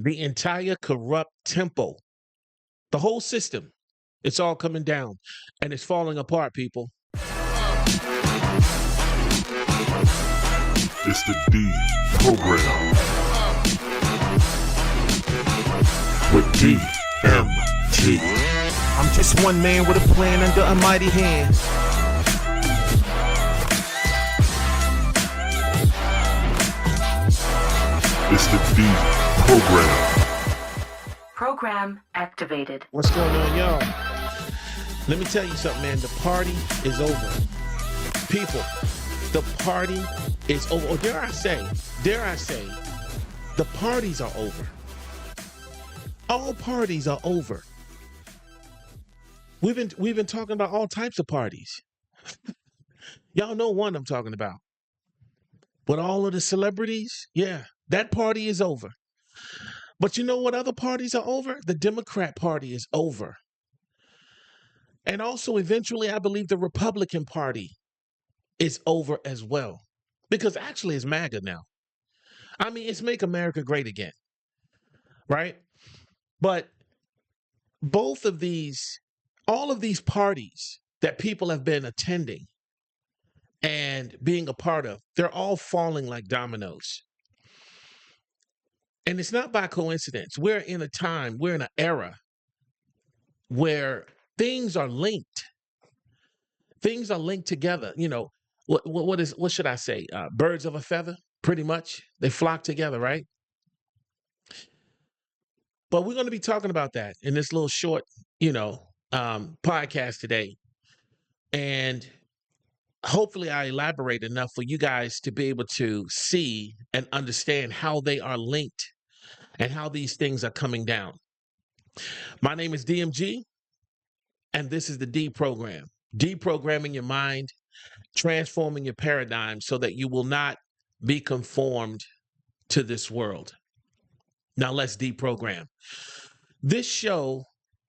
The entire corrupt temple, the whole system, it's all coming down and it's falling apart, people. It's the D program with DMT. I'm just one man with a plan under a mighty hand. It's the D program. Program activated. What's going on, y'all? Let me tell you something, man. The party is over. People, the party is over. Or dare I say, the parties are over. All parties are over. We've been talking about all types of parties. Y'all know one I'm talking about. With all of the celebrities, yeah, that party is over. But you know what other parties are over? The Democrat Party is over. And also, eventually, I believe the Republican Party is over as well. Because actually, it's MAGA now. I mean, it's Make America Great Again. Right? But both of these, all of these parties that people have been attending and being a part of, they're all falling like dominoes. And it's not by coincidence. We're in an era where things are linked. Things are linked together. You know, what should I say? Birds of a feather, pretty much. They flock together, right? But we're going to be talking about that in this little short, podcast today. And hopefully I elaborate enough for you guys to be able to see and understand how they are linked and how these things are coming down. My name is DMG, and this is the D program. Deprogramming your mind, transforming your paradigm so that you will not be conformed to this world. Now let's deprogram. This show,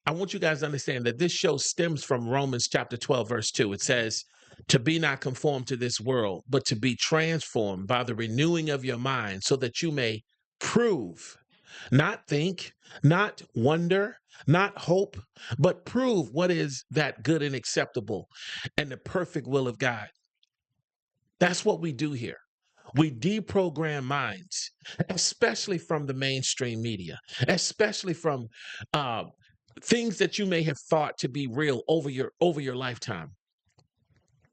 I want you guys to understand that this show stems from Romans chapter 12, verse 2. It says, to be not conformed to this world, but to be transformed by the renewing of your mind so that you may prove, not think, not wonder, not hope, but prove what is that good and acceptable and the perfect will of God. That's what we do here. We deprogram minds, especially from the mainstream media, especially from things that you may have thought to be real over your lifetime.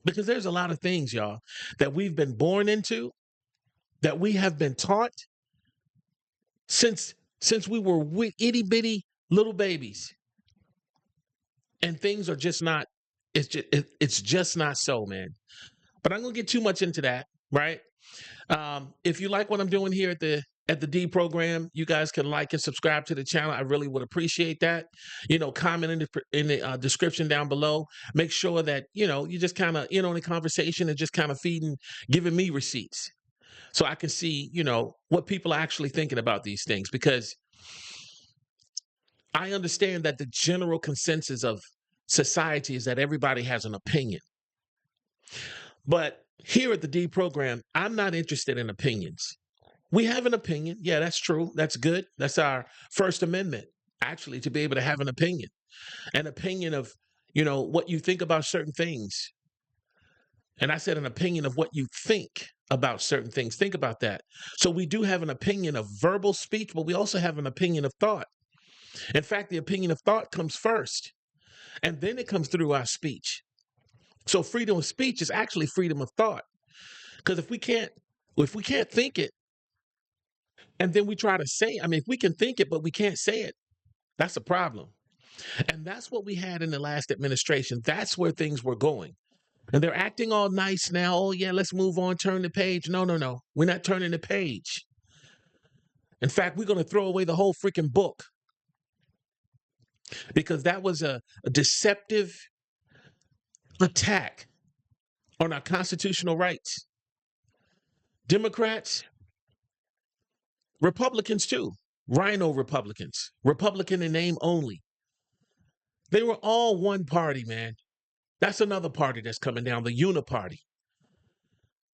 Because there's a lot of things, y'all, that we've been born into, that we have been taught since we were itty bitty little babies, and things are just not. It's just not so, man. But I'm gonna get too much into that, right? If you like what I'm doing here at the D program, you guys can like and subscribe to the channel. I really would appreciate that. Comment in the description down below. Make sure that, you just kind of, in the conversation and just kind of giving me receipts so I can see, what people are actually thinking about these things, because I understand that the general consensus of society is that everybody has an opinion. But here at the D program, I'm not interested in opinions. We have an opinion. Yeah, that's true. That's good. That's our First Amendment, actually, to be able to have an opinion of, what you think about certain things. And I said an opinion of what you think about certain things. Think about that. So we do have an opinion of verbal speech, but we also have an opinion of thought. In fact, the opinion of thought comes first, and then it comes through our speech. So freedom of speech is actually freedom of thought. Because if we can't think it, and then we try to say, if we can think it, but we can't say it, that's a problem. And that's what we had in the last administration. That's where things were going. And they're acting all nice now. Oh, yeah, let's move on, turn the page. No. We're not turning the page. In fact, we're going to throw away the whole freaking book. Because that was a deceptive attack on our constitutional rights. Democrats, Republicans too, rhino Republicans, Republican in name only. They were all one party, man. That's another party that's coming down, the uni-party.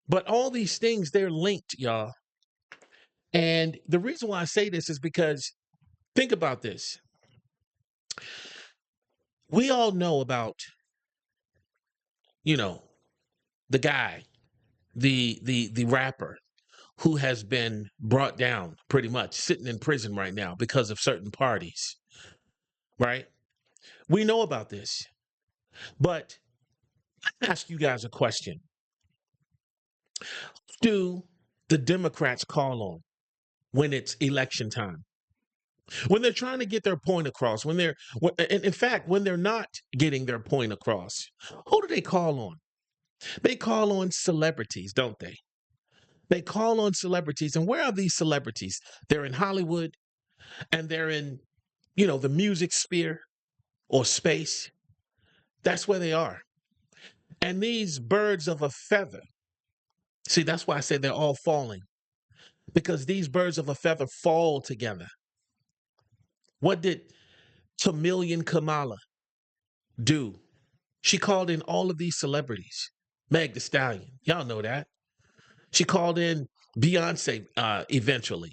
But all these things, they're linked, y'all. And the reason why I say this is because think about this. We all know about, you know, the guy, the rapper who has been brought down pretty much sitting in prison right now because of certain parties, right? We know about this. But I ask you guys a question. Do the Democrats call on when it's election time? When they're trying to get their point across, in fact, when they're not getting their point across, who do they call on? They call on celebrities, don't they? They call on celebrities. And where are these celebrities? They're in Hollywood and they're in, the music sphere or space. That's where they are. And these birds of a feather, see, that's why I say they're all falling, because these birds of a feather fall together. What did Chameleon Kamala do? She called in all of these celebrities. Meg Thee Stallion, y'all know that. She called in Beyonce eventually,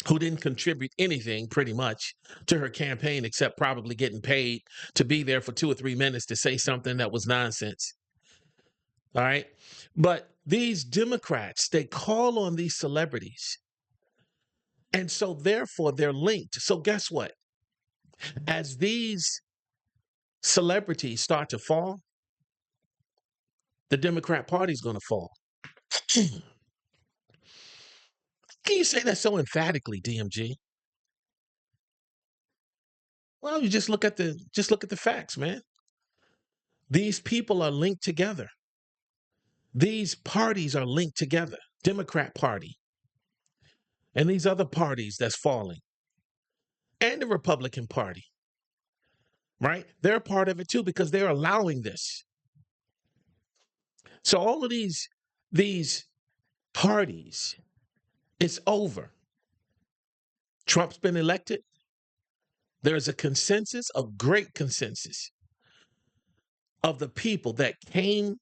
who didn't contribute anything pretty much to her campaign except probably getting paid to be there for 2 or 3 minutes to say something that was nonsense. All right. But these Democrats, they call on these celebrities. And so therefore they're linked. So guess what? As these celebrities start to fall, the Democrat Party is going to fall. Can you say that so emphatically, DMG? Well, you just look at the facts, man. These people are linked together. These parties are linked together. Democrat Party and these other parties that's falling, and the Republican Party, right? They're a part of it too because they're allowing this. So all of these parties, it's over. Trump's been elected. There's a consensus, a great consensus of the people that came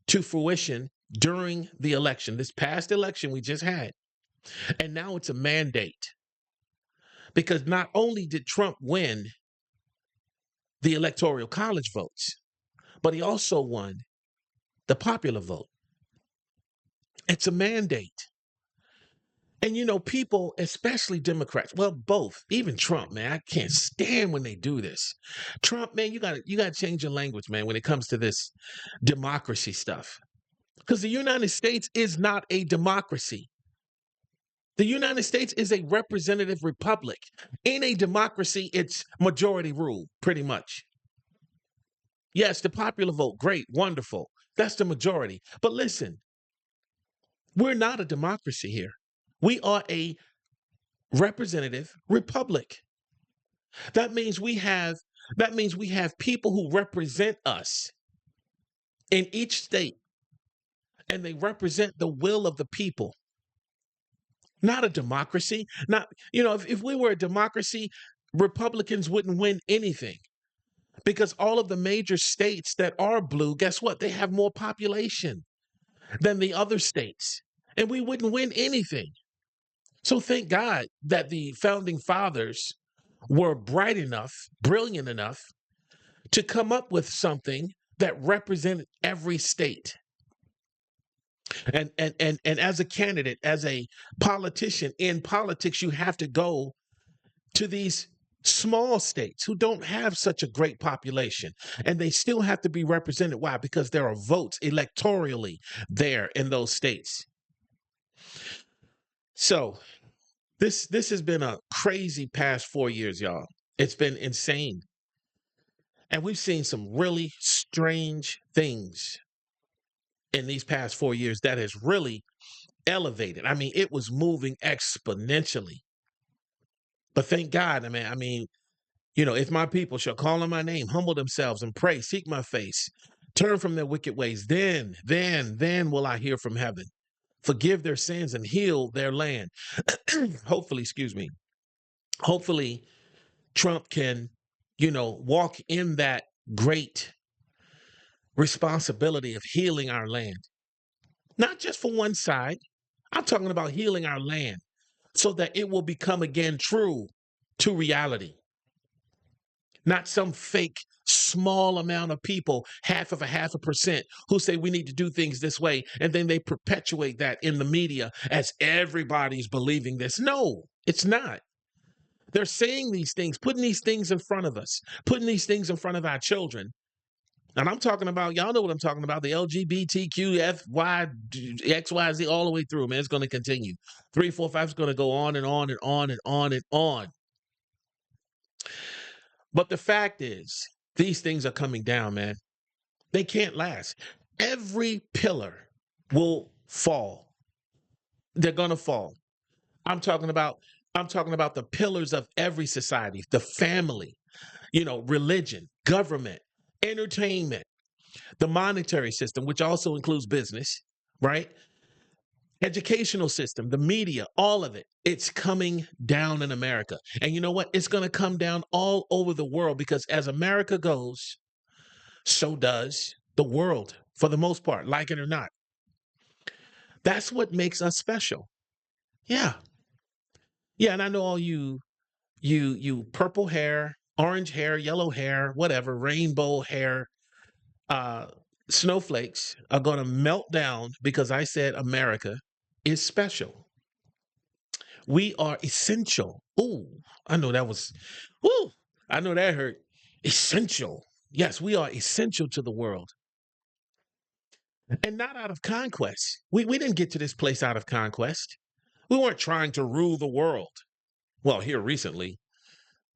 to fruition during the election, this past election we just had. And now it's a mandate. Because not only did Trump win the Electoral College votes, but he also won the popular vote. It's a mandate. And people, especially Democrats, well, both, even Trump, man, I can't stand when they do this. Trump, man, you gotta change your language, man, when it comes to this democracy stuff. Because the United States is not a democracy. The United States is a representative republic. In a democracy, it's majority rule, pretty much. Yes, the popular vote, great, wonderful. That's the majority. But listen, we're not a democracy here. We are a representative republic. That means we have people who represent us in each state, and they represent the will of the people. Not a democracy. Not, if we were a democracy, Republicans wouldn't win anything. Because all of the major states that are blue, guess what? They have more population than the other states. And we wouldn't win anything. So thank God that the founding fathers were bright enough, brilliant enough to come up with something that represented every state. And as a candidate, as a politician in politics, you have to go to these small states who don't have such a great population, and they still have to be represented. Why? Because there are votes electorally there in those states. So this has been a crazy past 4 years, y'all. It's been insane. And we've seen some really strange things in these past 4 years that has really elevated. I mean, it was moving exponentially. But thank God, if my people shall call on my name, humble themselves and pray, seek my face, turn from their wicked ways, then will I hear from heaven, forgive their sins and heal their land. Hopefully, Trump can, walk in that great responsibility of healing our land. Not just for one side. I'm talking about healing our land so that it will become again true to reality. Not some fake small amount of people, half of a percent, who say we need to do things this way. And then they perpetuate that in the media as everybody's believing this. No, it's not. They're saying these things, putting these things in front of us, putting these things in front of our children. And I'm talking about, y'all know what I'm talking about, the LGBTQ, FY, XYZ, all the way through, man. It's going to continue. 3, 4, 5 is going to go on and on and on and on and on. But the fact is, these things are coming down, man. They can't last. Every pillar will fall. They're going to fall. I'm talking about the pillars of every society, the family, religion, government, entertainment, the monetary system, which also includes business, right? Educational system, the media, all of it. It's coming down in America. And you know what? It's going to come down all over the world, because as America goes, so does the world, for the most part, like it or not. That's what makes us special. Yeah. Yeah, and I know all you purple hair, orange hair, yellow hair, whatever, rainbow hair, snowflakes are going to melt down because I said America is special. We are essential. Ooh, I know that was, ooh, I know that hurt. Essential. Yes, we are essential to the world. And not out of conquest. We didn't get to this place out of conquest. We weren't trying to rule the world. Well, here recently,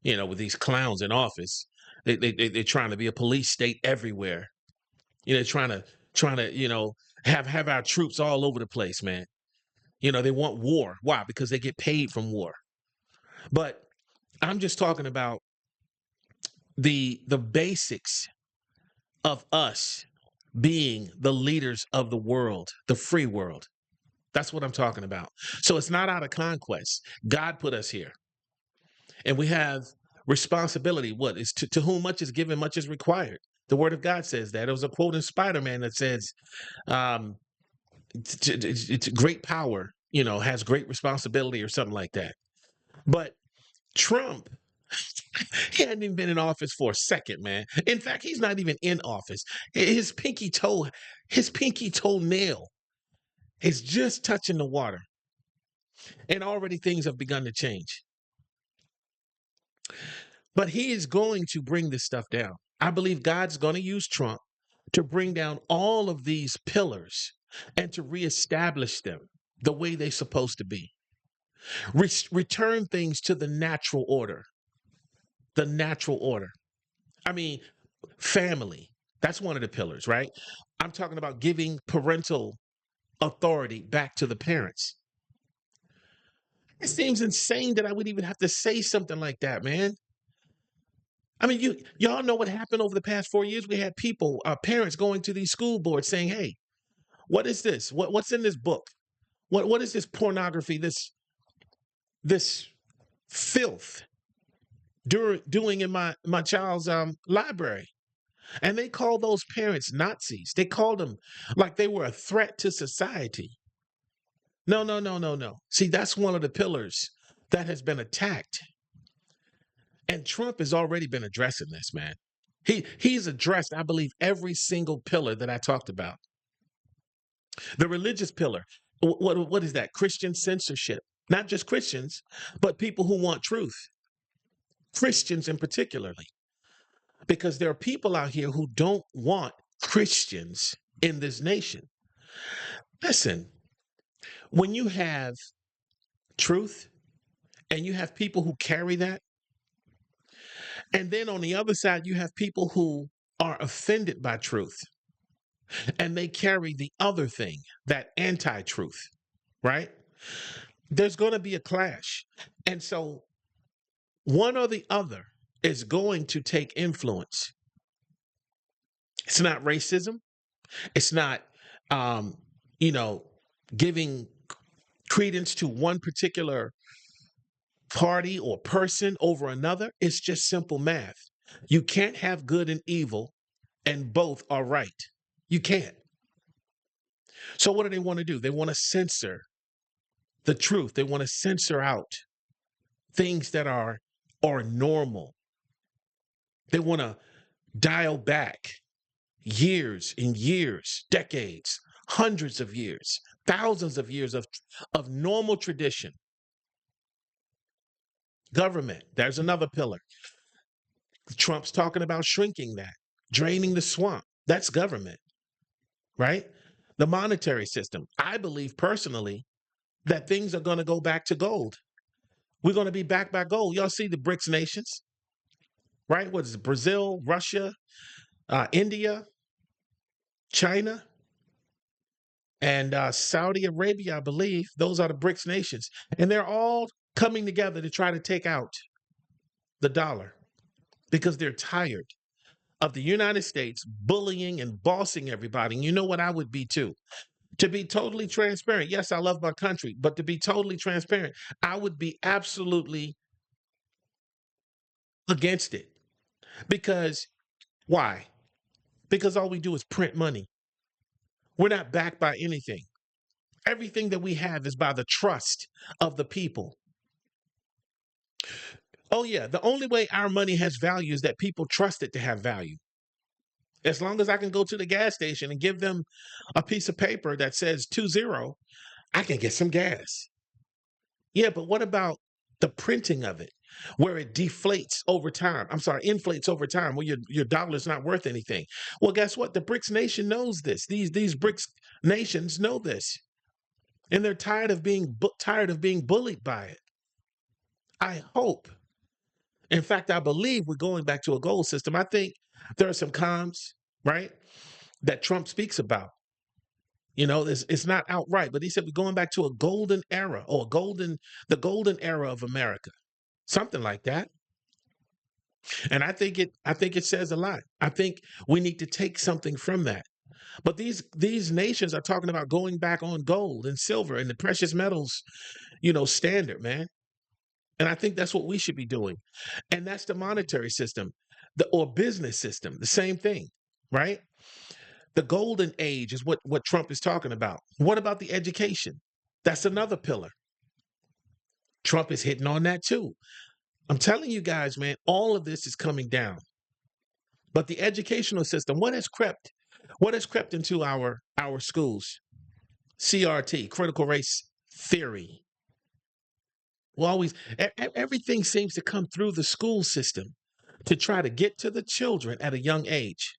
with these clowns in office, they're trying to be a police state everywhere. Trying to, have our troops all over the place, man. They want war. Why? Because they get paid from war. But I'm just talking about the basics of us being the leaders of the world, the free world. That's what I'm talking about. So it's not out of conquest. God put us here. And we have responsibility. What is to whom much is given, much is required. The word of God says that. There was a quote in Spider-Man that says, it's great power, has great responsibility, or something like that. But Trump, he hadn't even been in office for a second, man. In fact, he's not even in office. His pinky toenail is just touching the water. And already things have begun to change. But he is going to bring this stuff down. I believe God's going to use Trump to bring down all of these pillars and to reestablish them the way they're supposed to be. Return things to the natural order. The natural order. I mean, family. That's one of the pillars, right? I'm talking about giving parental authority back to the parents. It seems insane that I would even have to say something like that, man. I mean, y'all know what happened over the past 4 years. We had people, parents going to these school boards saying, "Hey, what is this? What's in this book? What is this pornography? This filth doing in my child's library?" And they called those parents Nazis. They called them like they were a threat to society. No. See, that's one of the pillars that has been attacked. And Trump has already been addressing this, man. He's addressed, I believe, every single pillar that I talked about. The religious pillar, what is that? Christian censorship. Not just Christians, but people who want truth. Christians in particularly. Because there are people out here who don't want Christians in this nation. Listen, when you have truth and you have people who carry that, and then on the other side, you have people who are offended by truth and they carry the other thing, that anti-truth, right? There's going to be a clash. And so one or the other is going to take influence. It's not racism. It's not, giving credence to one particular party or person over another. It's just simple math. You can't have good and evil and both are right. You can't. So what do they want to do? They want to censor the truth. They want to censor out things that are normal. They want to dial back years and years, decades, hundreds of years, thousands of years of normal tradition. Government, there's another pillar. Trump's talking about shrinking that, draining the swamp. That's government, right? The monetary system. I believe personally that things are going to go back to gold. We're going to be backed by gold. Y'all see the BRICS nations, right? What is it? Brazil, Russia, India, China, and Saudi Arabia, I believe. Those are the BRICS nations. And they're all coming together to try to take out the dollar because they're tired of the United States bullying and bossing everybody. And you know what I would be too? To be totally transparent. Yes, I love my country, but to be totally transparent, I would be absolutely against it. Because why? Because all we do is print money. We're not backed by anything. Everything that we have is by the trust of the people. Oh, yeah, the only way our money has value is that people trust it to have value. As long as I can go to the gas station and give them a piece of paper that says 20, I can get some gas. Yeah, but what about the printing of it, where it deflates over time? I'm sorry, inflates over time, where your dollar's not worth anything. Well, guess what? The BRICS nation knows this. These BRICS nations know this, and they're tired of being bullied by it. I hope. In fact, I believe we're going back to a gold system. I think there are some cons, right, that Trump speaks about. You know, it's not outright, but he said we're going back to a golden era, or the golden era of America, something like that. And I think it says a lot. I think we need to take something from that. But these nations are talking about going back on gold and silver and the precious metals, standard, man. And I think that's what we should be doing. And that's the monetary system, or business system, the same thing, right? The golden age is what Trump is talking about. What about the education? That's another pillar. Trump is hitting on that too. I'm telling you guys, man, all of this is coming down. But the educational system, what has crept into our schools? CRT, critical race theory. Everything seems to come through the school system to try to get to the children at a young age.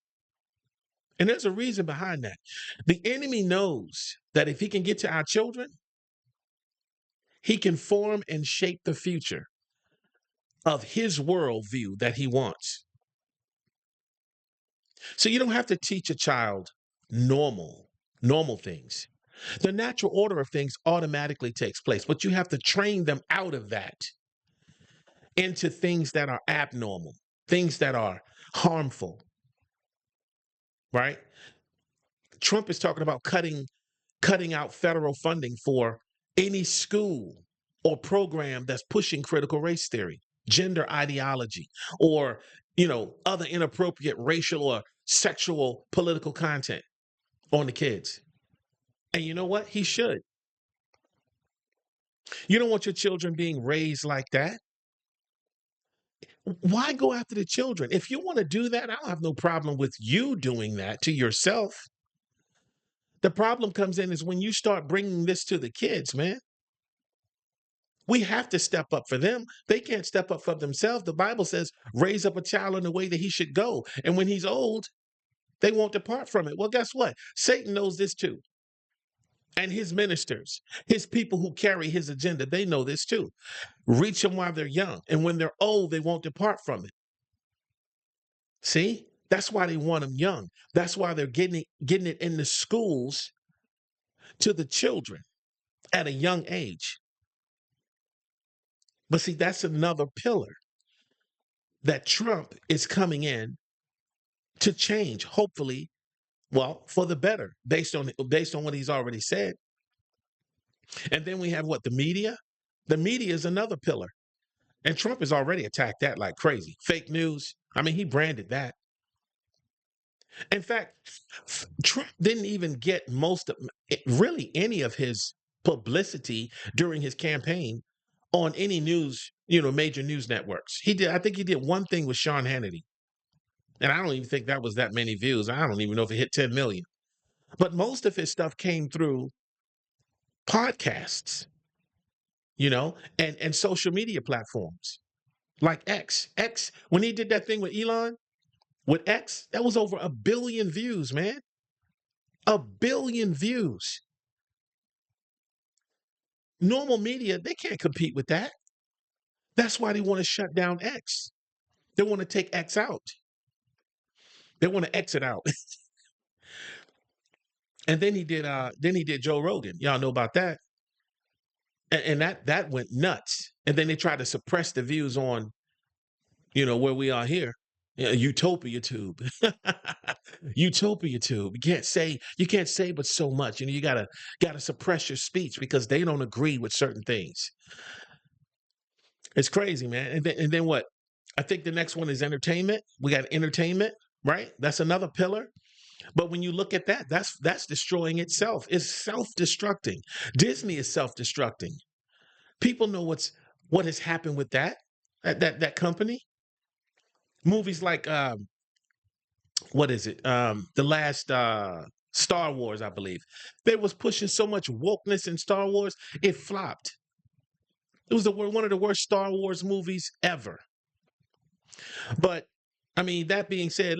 And there's a reason behind that. The enemy knows that if he can get to our children, he can form and shape the future of his worldview that he wants. So you don't have to teach a child normal things. The natural order of things automatically takes place, but you have to train them out of that into things that are abnormal, things that are harmful, right? Trump is talking about cutting out federal funding for any school or program that's pushing critical race theory, gender ideology, or, other inappropriate racial or sexual political content on the kids. And you know what? He should. You don't want your children being raised like that. Why go after the children? If you want to do that, I don't have no problem with you doing that to yourself. The problem comes in is when you start bringing this to the kids, man. We have to step up for them. They can't step up for themselves. The Bible says, raise up a child in the way that he should go. And when he's old, they won't depart from it. Well, guess what? Satan knows this too. And his ministers, his people who carry his agenda, they know this too. Reach them while they're young. And when they're old, they won't depart from it. See? That's why they want them young. That's why they're getting it in the schools to the children at a young age. But see, that's another pillar that Trump is coming in to change, hopefully, well, for the better, based on what he's already said. And then we have what? The media? The media is another pillar. And Trump has already attacked that like crazy. Fake news. I mean, he branded that. In fact, Trump didn't even get any of his publicity during his campaign on any news, major news networks. I think he did one thing with Sean Hannity. And I don't even think that was that many views. I don't even know if it hit 10 million. But most of his stuff came through podcasts, and social media platforms like X. X, when he did that thing with Elon, with X, that was over 1 billion views, man. 1 billion views. Normal media, they can't compete with that. That's why they want to shut down X. They want to take X out. They want to exit out. And then he did Joe Rogan. Y'all know about that. And that went nuts. And then they tried to suppress the views on, where we are here. Utopia Tube. Utopia Tube. You can't say but so much. You gotta suppress your speech because they don't agree with certain things. It's crazy, man. And then what? I think the next one is entertainment. We got entertainment, right? That's another pillar. But when you look at that, that's destroying itself. It's self-destructing. Disney is self-destructing. People know what has happened with that company. Movies like what is it? The last Star Wars, I believe. They was pushing so much wokeness in Star Wars, it flopped. It was one of the worst Star Wars movies ever. But I mean, that being said,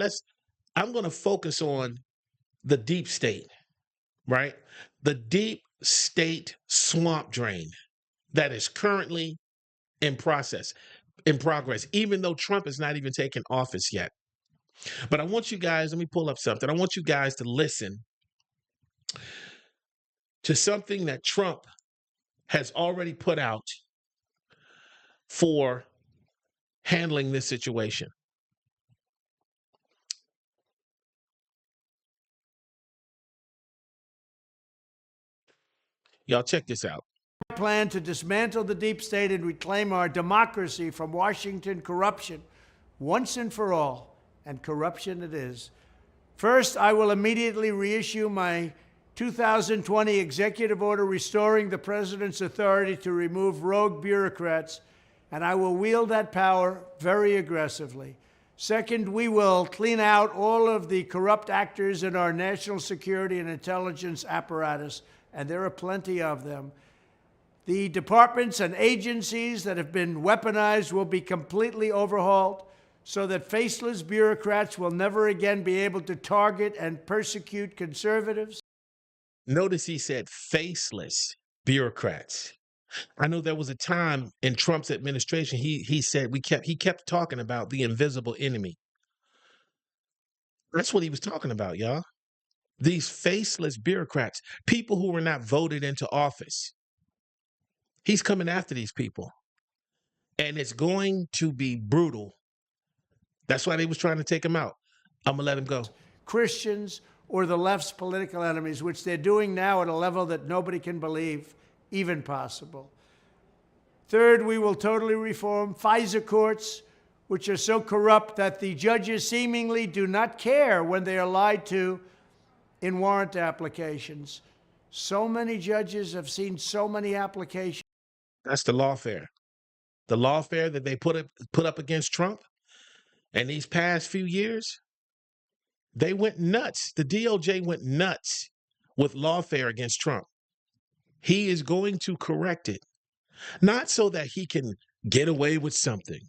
I'm going to focus on the deep state, right? The deep state swamp drain that is currently in progress, even though Trump is not even taken office yet. But I want you guys, let me pull up something. I want you guys to listen to something that Trump has already put out for handling this situation. Y'all check this out. Plan to dismantle the deep state and reclaim our democracy from Washington corruption once and for all, and corruption it is. First, I will immediately reissue my 2020 executive order restoring the president's authority to remove rogue bureaucrats, and I will wield that power very aggressively. Second, we will clean out all of the corrupt actors in our national security and intelligence apparatus, and there are plenty of them. The departments and agencies that have been weaponized will be completely overhauled so that faceless bureaucrats will never again be able to target and persecute conservatives. Notice he said faceless bureaucrats. I know there was a time in Trump's administration, he said he kept talking about the invisible enemy. That's what he was talking about, y'all. These faceless bureaucrats, people who were not voted into office. He's coming after these people. And it's going to be brutal. That's why they was trying to take him out. I'm going to let him go. Christians or the left's political enemies, which they're doing now at a level that nobody can believe even possible. Third, we will totally reform FISA courts, which are so corrupt that the judges seemingly do not care when they are lied to in warrant applications. So many judges have seen so many applications. That's the lawfare. The lawfare that they put up against Trump. And these past few years, they went nuts. The DOJ went nuts with lawfare against Trump. He is going to correct it. Not so that he can get away with something,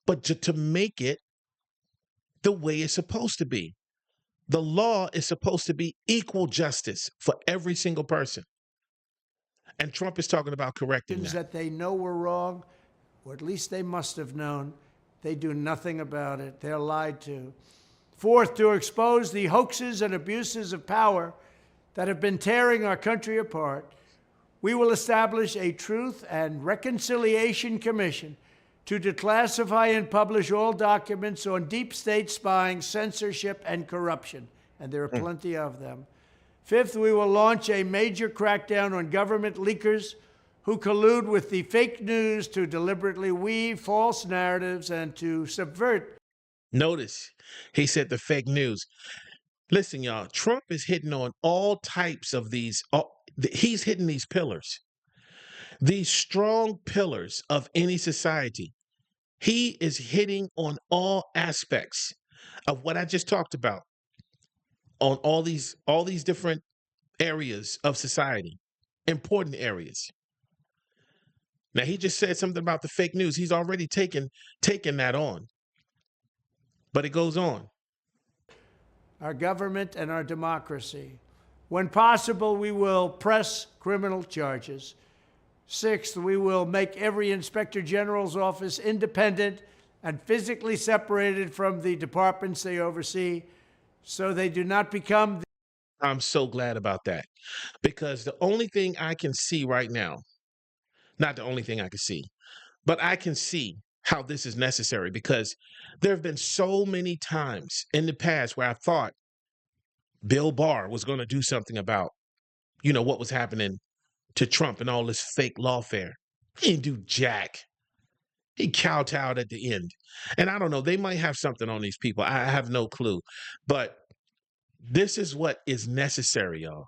but to make it the way it's supposed to be. The law is supposed to be equal justice for every single person. And Trump is talking about correcting that they know were wrong, or at least they must have known. They do nothing about it. They're lied to. Fourth, to expose the hoaxes and abuses of power that have been tearing our country apart, we will establish a Truth and Reconciliation Commission to declassify and publish all documents on deep state spying, censorship, and corruption. And there are plenty of them. Fifth, we will launch a major crackdown on government leakers who collude with the fake news to deliberately weave false narratives and to subvert. Notice, he said the fake news. Listen, y'all, Trump is hitting on all types of these. He's hitting these pillars, these strong pillars of any society. He is hitting on all aspects of what I just talked about on all these different areas of society, important areas. Now he just said something about the fake news. He's already taken that on. But it goes on. our government, and our democracy. When possible, we will press criminal charges. Sixth, we will make every inspector general's office independent and physically separated from the departments they oversee so they do not become. I'm so glad about that, because the only thing I can see right now, not the only thing I can see, but I can see how this is necessary, because there have been so many times in the past where I thought Bill Barr was going to do something about, what was happening to Trump and all this fake lawfare. He didn't do jack. He kowtowed at the end. And I don't know, they might have something on these people. I have no clue. But this is what is necessary, y'all.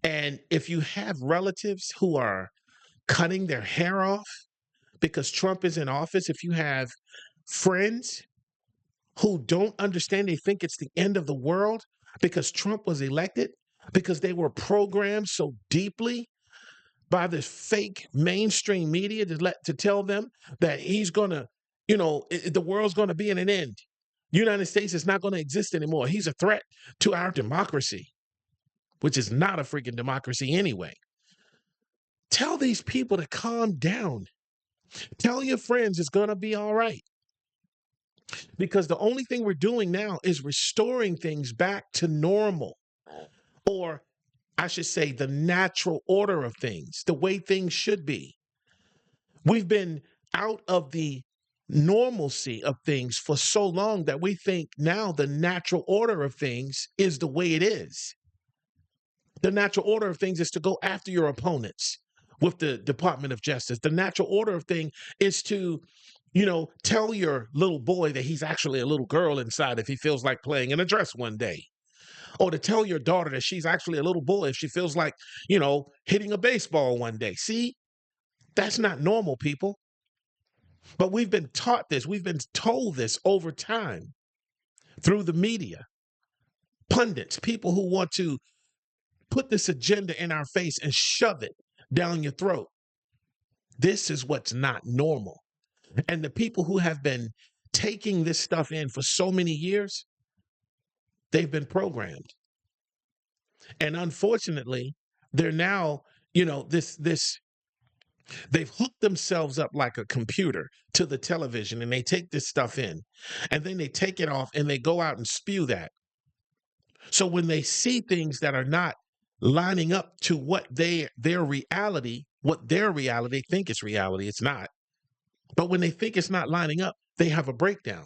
And if you have relatives who are cutting their hair off because Trump is in office, if you have friends who don't understand, they think it's the end of the world because Trump was elected, because they were programmed so deeply by this fake mainstream media to tell them that he's going to, the world's going to be in an end. United States is not going to exist anymore. He's a threat to our democracy, which is not a freaking democracy anyway. Tell these people to calm down. Tell your friends it's going to be all right. Because the only thing we're doing now is restoring things back to normal, or I should say the natural order of things, the way things should be. We've been out of the normalcy of things for so long that we think now the natural order of things is the way it is. The natural order of things is to go after your opponents with the Department of Justice. The natural order of things is to, tell your little boy that he's actually a little girl inside if he feels like playing in a dress one day. Or to tell your daughter that she's actually a little boy if she feels like, hitting a baseball one day. See, that's not normal, people. But we've been taught this. We've been told this over time through the media. Pundits, people who want to put this agenda in our face and shove it down your throat. This is what's not normal. And the people who have been taking this stuff in for so many years, they've been programmed. And unfortunately, they're now, they've hooked themselves up like a computer to the television, and they take this stuff in, and then they take it off and they go out and spew that. So when they see things that are not lining up to what their reality think it's reality, it's not. But when they think it's not lining up, they have a breakdown.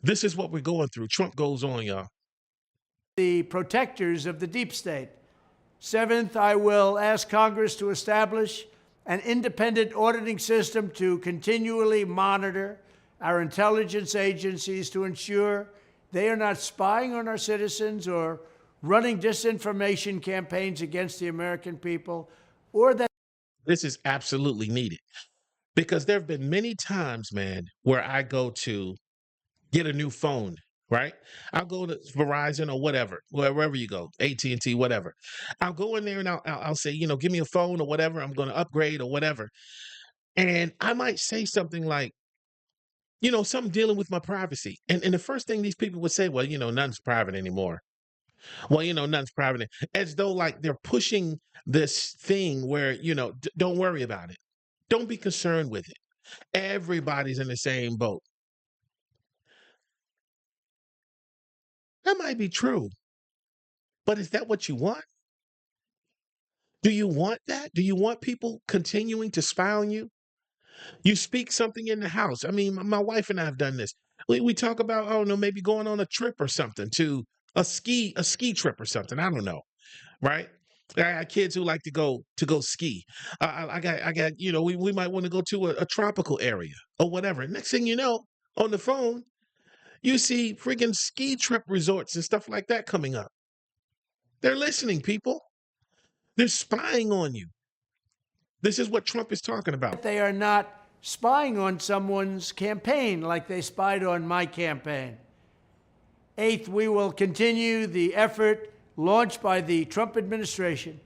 This is what we're going through. Trump goes on, y'all. The protectors of the deep state. Seventh, I will ask Congress to establish an independent auditing system to continually monitor our intelligence agencies to ensure they are not spying on our citizens or running disinformation campaigns against the American people, or that. This is absolutely needed, because there have been many times, man, where I go to get a new phone, right? I'll go to Verizon or whatever, wherever you go, AT&T, whatever. I'll go in there and I'll say, give me a phone or whatever. I'm going to upgrade or whatever. And I might say something like, something dealing with my privacy. And the first thing these people would say, well, nothing's private anymore. Well, nothing's private. As though like they're pushing this thing where, don't worry about it. Don't be concerned with it. Everybody's in the same boat. That might be true. But is that what you want? Do you want that? Do you want people continuing to spy on you? You speak something in the house. I mean, my wife and I have done this. We talk about, I don't know, maybe going on a trip or something, to a ski trip or something. I don't know, right? I got kids who like to go ski. I got we might want to go to a tropical area or whatever. Next thing you know, on the phone, You see freaking ski trip resorts and stuff like that coming up. They're listening, people. They're spying on you. This is what Trump is talking about. They are not spying on someone's campaign like they spied on my campaign. Eighth, we will continue the effort launched by the Trump administration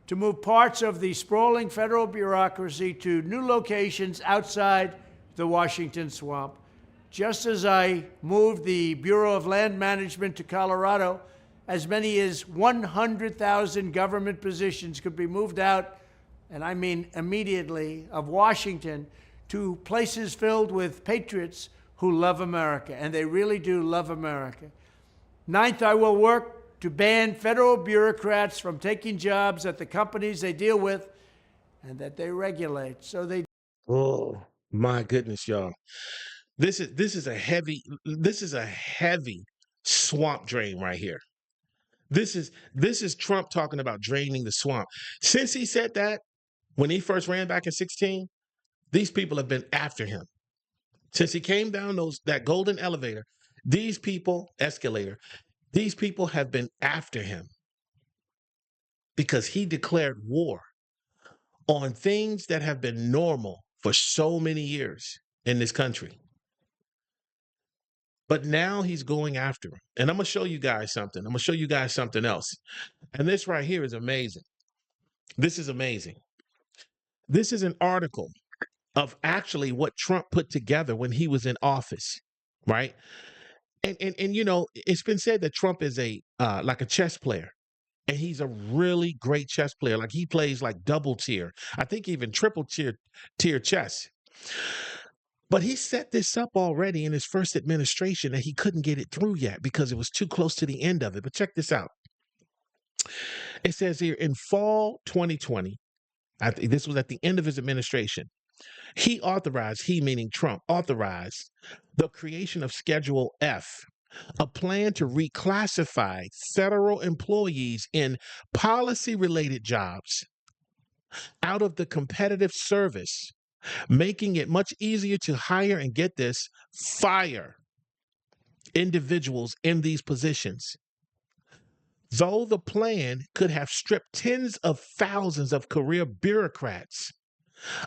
to move parts of the sprawling federal bureaucracy to new locations outside the Washington swamp. Just as I moved the Bureau of Land Management to Colorado, as many as 100,000 government positions could be moved out, and I mean immediately, of Washington to places filled with patriots who love America, and they really do love America. Ninth, I will work to ban federal bureaucrats from taking jobs at the companies they deal with and that they regulate. So they. Oh my goodness, y'all. This is a heavy swamp drain right here. This is Trump talking about draining the swamp. Since he said that, when he first ran back in 2016, these people have been after him. Since he came down that golden elevator, these people have been after him because he declared war on things that have been normal for so many years in this country. But now he's going after him. And I'm going to show you guys something. I'm going to show you guys something else. And this right here is amazing. This is amazing. This is an article of actually what Trump put together when he was in office, right? And you know, it's been said that Trump is like a chess player. And he's a really great chess player. Like he plays like double tier. I think even triple tier chess. But he set this up already in his first administration that he couldn't get it through yet because it was too close to the end of it. But check this out. It says here in fall 2020, this was at the end of his administration, he meaning Trump, authorized the creation of Schedule F, a plan to reclassify federal employees in policy-related jobs out of the competitive service, making it much easier to hire and, get this, fire individuals in these positions. Though the plan could have stripped tens of thousands of career bureaucrats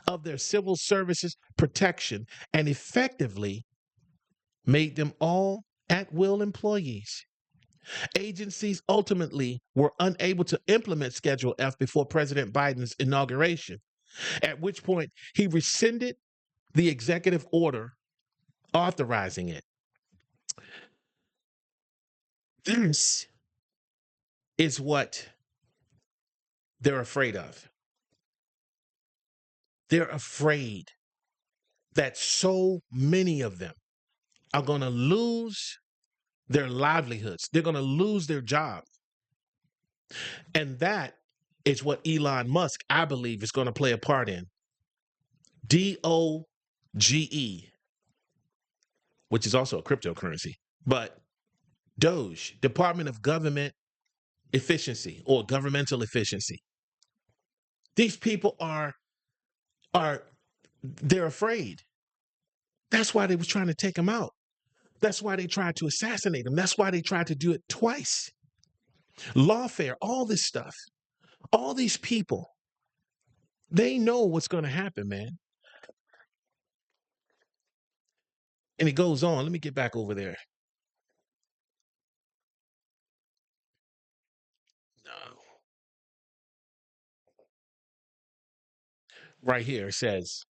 of their civil services protection and effectively made them all at-will employees. Agencies ultimately were unable to implement Schedule F before President Biden's inauguration, at which point he rescinded the executive order authorizing it. This is what they're afraid of. They're afraid that so many of them are going to lose their livelihoods. They're going to lose their job. And that is what Elon Musk, I believe, is going to play a part in. DOGE, which is also a cryptocurrency, but Doge, Department of Government Efficiency or Governmental Efficiency. These people they're afraid. That's why they was trying to take him out. That's why they tried to assassinate him. That's why they tried to do it twice. Lawfare, all this stuff, all these people, they know what's going to happen, man. And it goes on. Let me get back over there. No. Right here it says,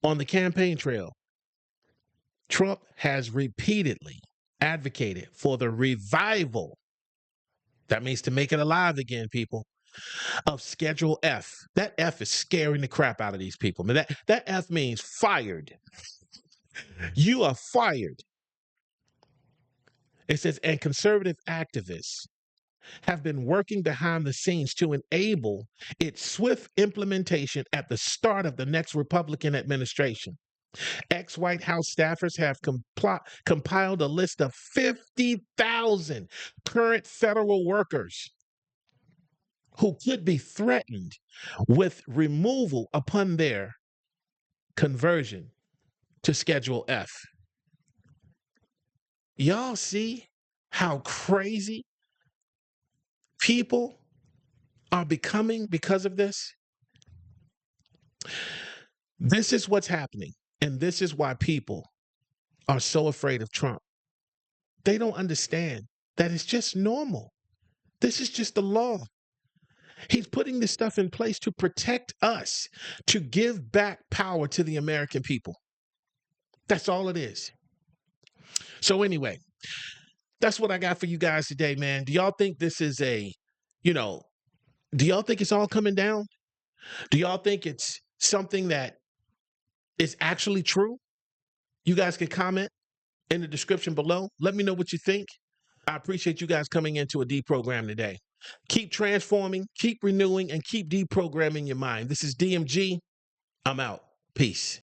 on the campaign trail, Trump has repeatedly advocated for the revival, that means to make it alive again, people, of Schedule F. That F is scaring the crap out of these people. I mean, that F means fired. You are fired. It says, and conservative activists have been working behind the scenes to enable its swift implementation at the start of the next Republican administration. Ex-White House staffers have compiled a list of 50,000 current federal workers who could be threatened with removal upon their conversion to Schedule F. Y'all see how crazy people are becoming because of this? This is what's happening. And this is why people are so afraid of Trump. They don't understand that it's just normal. This is just the law. He's putting this stuff in place to protect us, to give back power to the American people. That's all it is. So anyway, that's what I got for you guys today, man. Do y'all think this is do y'all think it's all coming down? Do y'all think it's something that is actually true? You guys can comment in the description below. Let me know what you think. I appreciate you guys coming into a deprogram today. Keep transforming, keep renewing, and keep deprogramming your mind. This is DMG. I'm out. Peace.